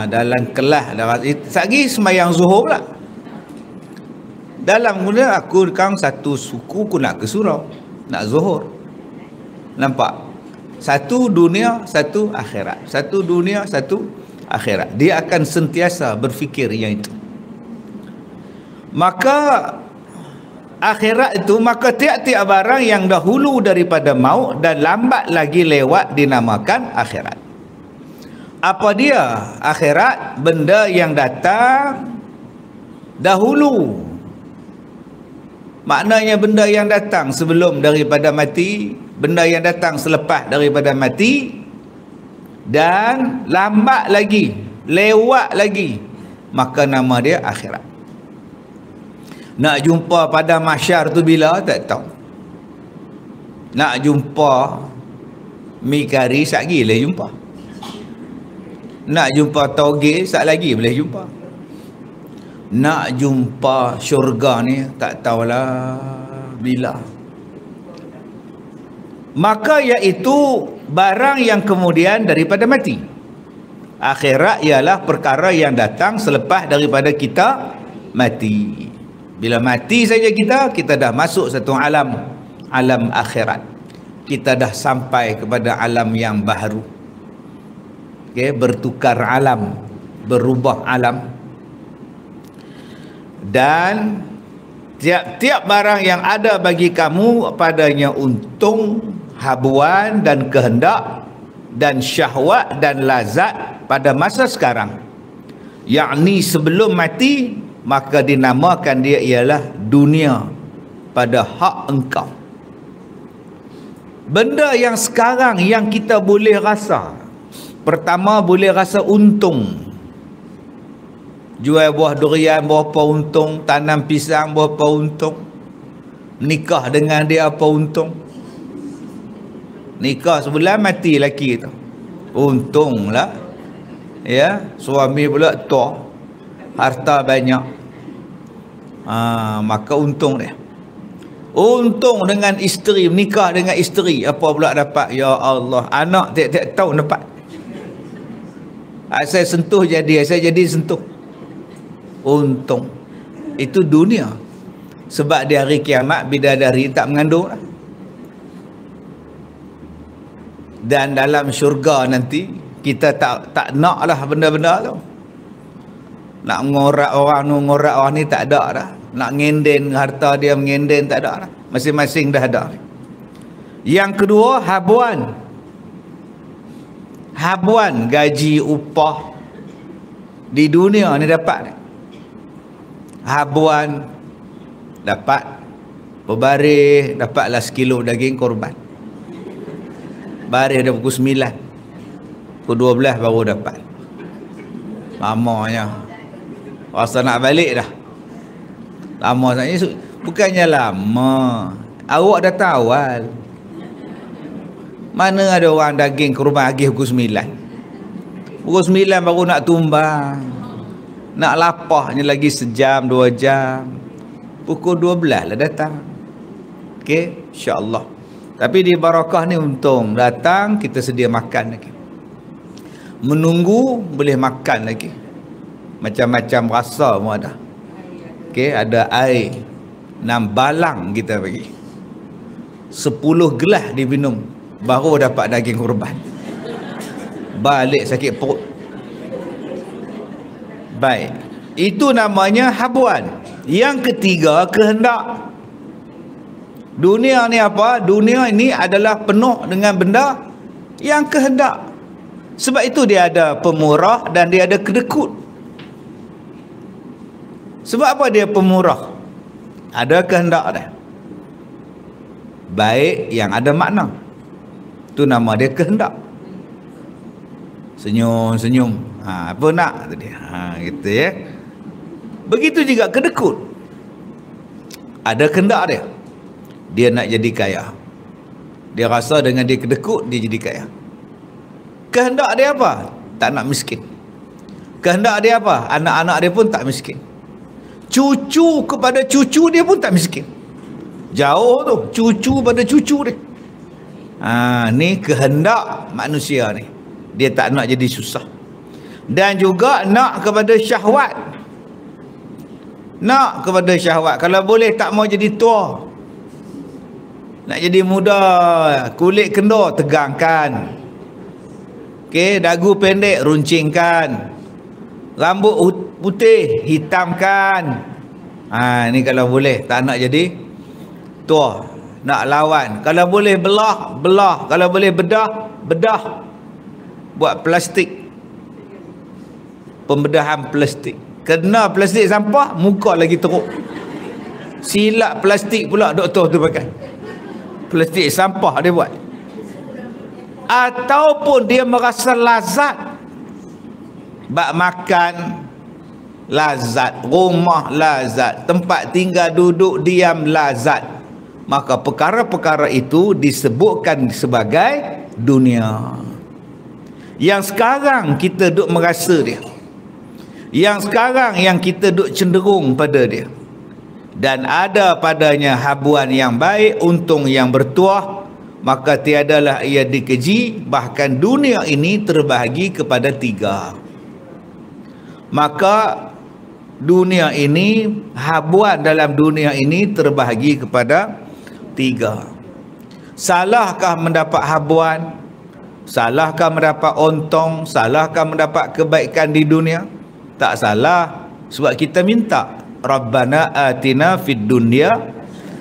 dalam kelas sagi sembahyang zuhur pula. Dalam kemudian aku kang satu suku aku nak ke surau, nak zuhur. Nampak? Satu dunia, satu akhirat. Satu dunia, satu akhirat. Dia akan sentiasa berfikir yang itu. Maka akhirat itu, maka tiap-tiap barang yang dahulu daripada maut dan lambat lagi lewat dinamakan akhirat. Apa dia akhirat? Benda yang datang dahulu. Maknanya benda yang datang sebelum daripada mati, benda yang datang selepas daripada mati, dan lambat lagi, lewat lagi, maka nama dia akhirat. Nak jumpa pada mahsyar tu bila? Tak tahu. Nak jumpa mi kari satgi boleh jumpa. Nak jumpa tauge sat lagi boleh jumpa. Nak jumpa syurga ni tak tahulah bila. Maka iaitu barang yang kemudian daripada mati. Akhirat ialah perkara yang datang selepas daripada kita mati. Bila mati saja kita dah masuk satu alam akhirat. Kita dah sampai kepada alam yang baru. Okey, bertukar alam, berubah alam. Dan tiap-tiap barang yang ada bagi kamu padanya untung, habuan dan kehendak dan syahwat dan lazat pada masa sekarang, yakni sebelum mati, maka dinamakan dia ialah dunia pada hak engkau. Benda yang sekarang yang kita boleh rasa, pertama boleh rasa untung. Jual buah durian berapa untung, tanam pisang berapa untung, nikah dengan dia apa untung. Nikah sebulan mati lelaki tu, untunglah. Ya, suami pula tua, harta banyak, maka untung dia. Untung dengan isteri, menikah dengan isteri, apa pula dapat? Ya Allah, anak tiap-tiap tahun dapat. Saya sentuh jadi, saya jadi sentuh. Untung. Itu dunia. Sebab di hari kiamat bidadari tak mengandung. Dan dalam syurga nanti kita tak naklah benda-benda tu. Nak ngorak orang ni tak ada dah. Nak ngenden harta dia, mengenden tak ada dah. Masing-masing dah ada. Yang kedua, habuan. Habuan, gaji, upah di dunia ni dapat. Habuan dapat, berbaris dapatlah sekilo daging korban. Baris dah pukul 9, pukul 12 baru dapat. Lamanya rasa nak balik dah. Lama sangat. Bukannya lama, awak dah tahu awal. Mana ada orang daging korban agih pukul 9. Pukul 9 baru nak tumbang. Nak lapahnya lagi sejam, 2 jam. Pukul 12 lah datang. Okey, insya-Allah. Tapi di barakah ni untung. Datang, kita sedia makan lagi. Menunggu, boleh makan lagi. Macam-macam rasa pun ada. Okey, ada air. 6 balang kita bagi. 10 gelas diminum. Baru dapat daging korban. Balik sakit perut. Baik. Itu namanya habuan. Yang ketiga, kehendak. Dunia ni apa? Dunia ini adalah penuh dengan benda yang kehendak. Sebab itu dia ada pemurah dan dia ada kedekut. Sebab apa dia pemurah? Ada kehendak dia. Baik yang ada makna. Itu nama dia kehendak. Senyum-senyum. Apa nak tadi? Gitu ya. Begitu juga kedekut. Ada kehendak dia. Dia nak jadi kaya. Dia rasa dengan dia kedekut, dia jadi kaya. Kehendak dia apa? Tak nak miskin. Kehendak dia apa? Anak-anak dia pun tak miskin. Cucu kepada cucu dia pun tak miskin. Jauh tu, cucu pada cucu dia. Ni kehendak manusia ni. Dia tak nak jadi susah. Dan juga nak kepada syahwat. Nak kepada syahwat. Kalau boleh tak mau jadi tua. Nak jadi muda, kulit kendor, tegangkan. Okey, dagu pendek, runcingkan. Rambut putih, hitamkan. Ni kalau boleh, tak nak jadi tua. Nak lawan. Kalau boleh belah. Kalau boleh bedah. Buat plastik. Pembedahan plastik. Kena plastik sampah, muka lagi teruk. Silap plastik pula doktor tu pakai. Plastik sampah dia buat. Ataupun dia merasa lazat. Bak makan lazat, rumah lazat, tempat tinggal duduk diam lazat. Maka perkara-perkara itu disebutkan sebagai dunia. Yang sekarang kita duk merasa dia. Yang sekarang yang kita duk cenderung pada dia. Dan ada padanya habuan yang baik, untung yang bertuah, maka tiadalah ia dikeji. Bahkan dunia ini terbahagi kepada 3. Maka dunia ini, habuan dalam dunia ini terbahagi kepada 3. Salahkah mendapat habuan? Salahkah mendapat untung? Salahkah mendapat kebaikan di dunia? Tak salah, sebab kita minta Rabbana atina fid dunya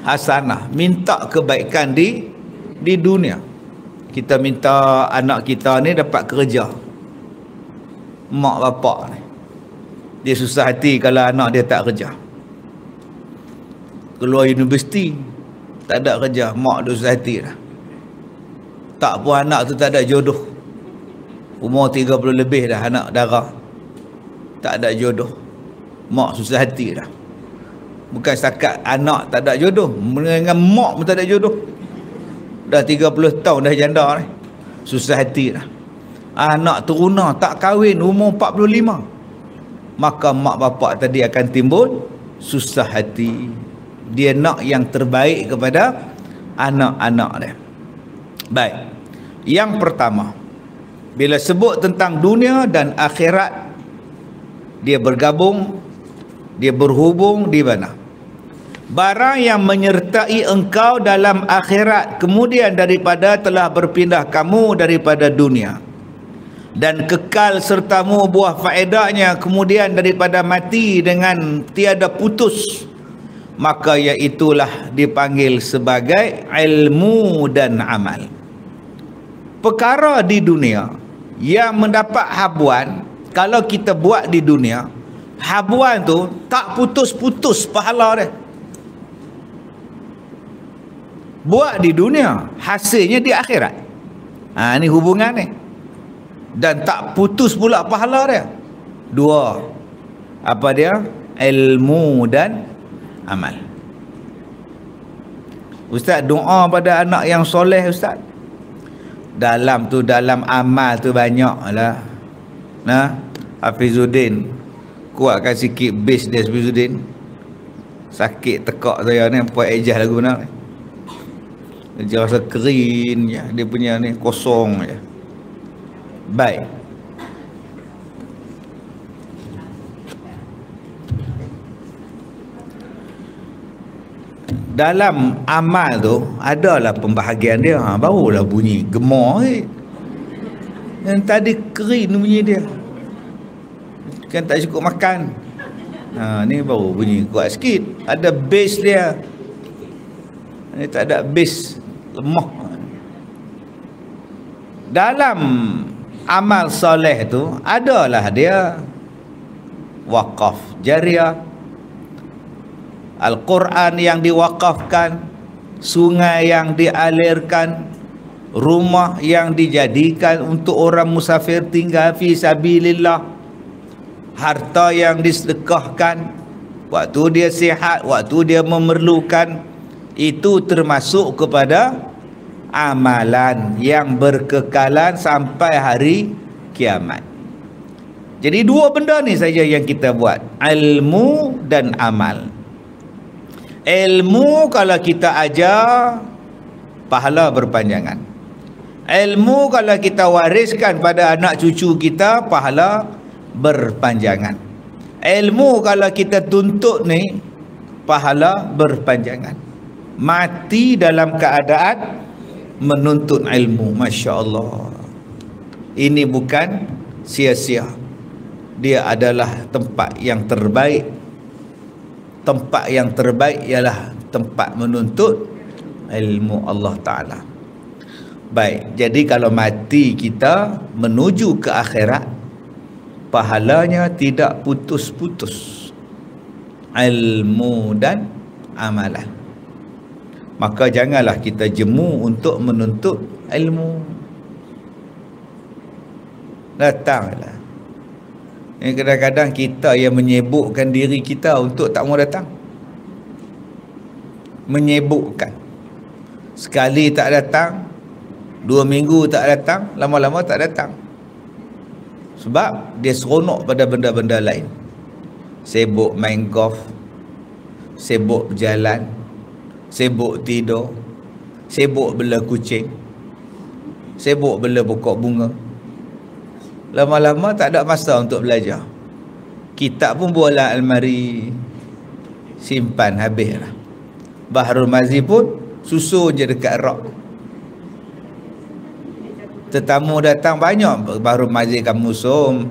hasanah, minta kebaikan di dunia. Kita minta anak kita ni dapat kerja. Mak bapak ni dia susah hati kalau anak dia tak kerja. Keluar universiti tak ada kerja, mak dia susah hati dah. Tak pun anak tu tak ada jodoh. Umur 30 lebih dah anak darah, tak ada jodoh. Mak susah hati dah. Bukan setakat anak tak ada jodoh, dengan mak pun tak ada jodoh. Dah 30 tahun dah janda ni, susah hati dah. Anak teruna tak kahwin umur 45, maka mak bapak tadi akan timbul susah hati. Dia nak yang terbaik kepada anak-anak dia. Baik, yang pertama, bila sebut tentang dunia dan akhirat, dia bergabung, dia berhubung di mana? Barang yang menyertai engkau dalam akhirat, kemudian daripada telah berpindah kamu daripada dunia, dan kekal sertamu buah faedahnya, kemudian daripada mati dengan tiada putus, maka iaitulah dipanggil sebagai ilmu dan amal. Perkara di dunia yang mendapat habuan, kalau kita buat di dunia, habuan tu tak putus-putus pahala dia. Buat di dunia, hasilnya di akhirat. Ni hubungan ni. Dan tak putus pula pahala dia. 2. Apa dia? Ilmu dan amal. Ustaz, doa pada anak yang soleh Ustaz. Dalam amal tu banyak lah. Hafizuddin, kuatkan sikit base dia Hafizuddin. Sakit tekak saya ni, buat ejah lagu benar ni. Dia rasa kering je, dia punya ni kosong je. Baik. Dalam amal tu adalah pembahagian dia. Barulah bunyi gemar yang tadi kering bunyi dia. Kan tak cukup makan. Ni baru bunyi kuat sikit. Ada base dia. Ni tak ada base, lemah. Dalam amal soleh tu adalah dia wakaf jariah, Al-Quran yang diwakafkan, sungai yang dialirkan, rumah yang dijadikan untuk orang musafir tinggal fi sabilillah, harta yang disedekahkan waktu dia sihat, waktu dia memerlukan. Itu termasuk kepada amalan yang berkekalan sampai hari kiamat. Jadi 2 benda ni saja yang kita buat, ilmu dan amal. Ilmu kalau kita ajar, pahala berpanjangan. Ilmu kalau kita wariskan pada anak cucu kita, pahala berpanjangan. Ilmu kalau kita tuntut ni, pahala berpanjangan. Mati dalam keadaan menuntut ilmu. Masya Allah. Ini bukan sia-sia. Dia adalah tempat yang terbaik. Tempat yang terbaik ialah tempat menuntut ilmu Allah Ta'ala. Baik, jadi kalau mati kita menuju ke akhirat, pahalanya tidak putus-putus, ilmu dan amalan. Maka janganlah kita jemu untuk menuntut ilmu. Datanglah. Ini kadang-kadang kita yang menyibukkan diri kita untuk tak mau datang. Menyibukkan. Sekali tak datang, 2 minggu tak datang, lama-lama tak datang. Sebab dia seronok pada benda-benda lain. Sibuk main golf, sibuk berjalan, sibuk tidur, sibuk bela kucing, sibuk bela pokok bunga. Lama-lama tak ada masa untuk belajar. Kitab pun buatlah almari, simpan habislah. Bahrul Mazi pun susun je dekat rak. Tetamu datang banyak, Bahrul Mazi kamu sum.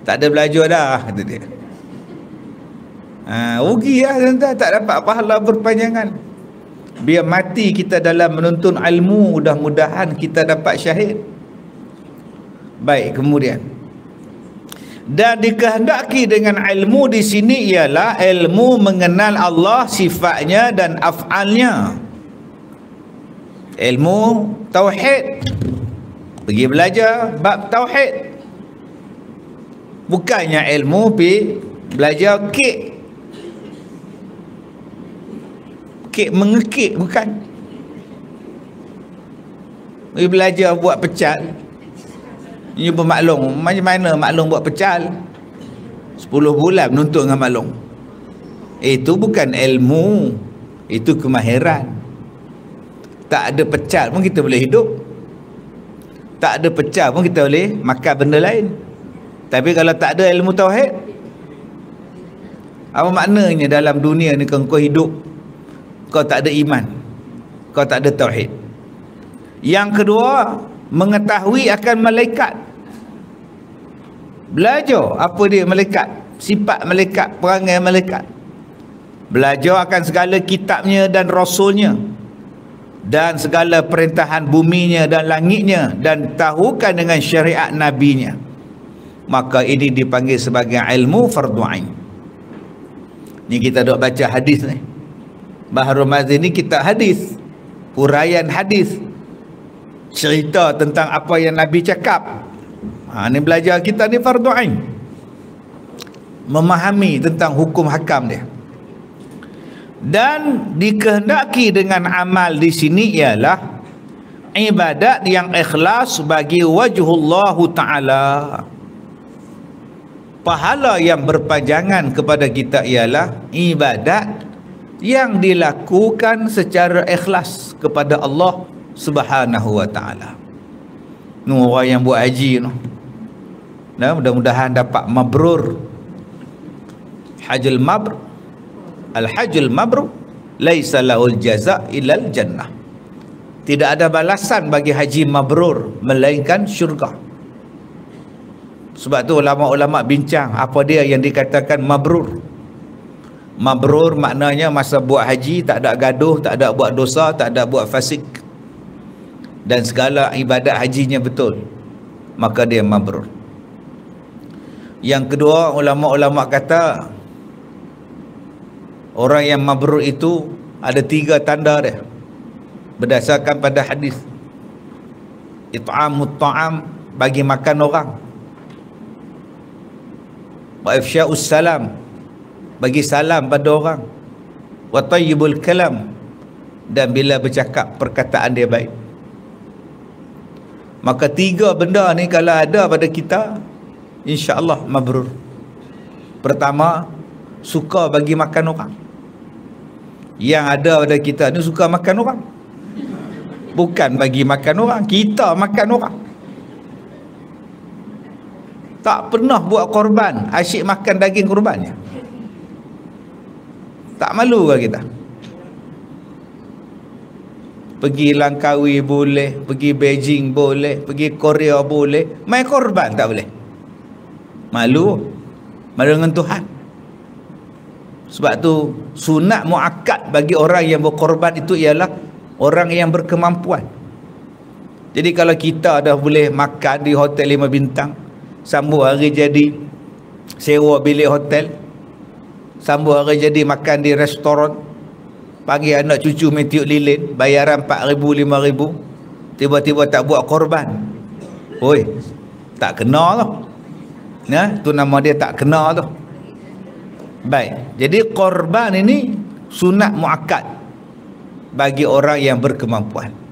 Tak ada belajar dah, kata dia. Rugi lah tuan-tuan, tak dapat pahala berpanjangan. Biar mati kita dalam menuntut ilmu, mudah-mudahan kita dapat syahid. Baik, kemudian. Dan dikehendaki dengan ilmu di sini ialah ilmu mengenal Allah, sifatnya dan af'alnya. Ilmu tauhid. Pergi belajar bab tauhid. Bukannya ilmu belajar kek. Kek mengekek, bukan. Pergi belajar buat pecal. Ini bermaklum. Macam mana maklum buat pecal? 10 bulan menuntut dengan maklum. Itu bukan ilmu. Itu kemahiran. Tak ada pecal pun kita boleh hidup. Tak ada pecal pun kita boleh makan benda lain. Tapi kalau tak ada ilmu tauhid, apa maknanya dalam dunia ni kau hidup, kau tak ada iman, kau tak ada tauhid? Yang kedua, mengetahui akan malaikat. Belajar apa dia malaikat, sifat malaikat, perangai malaikat. Belajar akan segala kitabnya dan rasulnya, dan segala perintahan buminya dan langitnya, dan tahukan dengan syariat nabinya. Maka ini dipanggil sebagai ilmu fardu ain. Ni kita dok baca hadis ni. Bahrul Mazi ni kitab hadis, huraian hadis, cerita tentang apa yang Nabi cakap. Ni belajar kita ni fardu ain. Memahami tentang hukum hakam dia. Dan dikehendaki dengan amal di sini ialah ibadat yang ikhlas bagi wajhullah Ta'ala. Pahala yang berpanjangan kepada kita ialah ibadat yang dilakukan secara ikhlas kepada Allah Subhanahu wa Ta'ala. Nu orang yang buat haji tu. Nah, mudah-mudahan dapat mabrur. Hajjul mabrur. Al-hajjul mabrur laisa lahul jaza' illal jannah. Tidak ada balasan bagi haji mabrur melainkan syurga. Sebab tu ulama-ulama bincang apa dia yang dikatakan mabrur. Mabrur maknanya masa buat haji tak ada gaduh, tak ada buat dosa, tak ada buat fasik, dan segala ibadat hajinya betul, maka dia mabrur. Yang kedua, ulama-ulama kata orang yang mabrur itu ada 3 tanda dia berdasarkan pada hadis. It'amut ta'am, bagi makan orang. Wa ifsya'us salam, bagi salam pada orang. Wa tayyibul kalam, dan bila bercakap perkataan dia baik. Maka 3 benda ni kalau ada pada kita, insya-Allah mabrur. Pertama, suka bagi makan orang. Yang ada pada kita ni suka makan orang. Bukan bagi makan orang, kita makan orang. tak pernah buat korban, asyik makan daging korbannya. Tak malu ke kita? Pergi Langkawi boleh, pergi Beijing boleh, pergi Korea boleh, main korban tak boleh. Malu dengan Tuhan. Sebab tu sunat muakkad bagi orang yang berkorban itu ialah orang yang berkemampuan. Jadi kalau kita dah boleh makan di hotel 5 bintang, sambung hari jadi sewa bilik hotel, sambung hari jadi makan di restoran, panggil anak cucu main tiup lilin, bayaran 4,000 5,000, tiba-tiba tak buat korban. Oi, tak kena tu. Nah, tu nama dia tak kena tu. Baik. Jadi korban ini sunat muakkad bagi orang yang berkemampuan.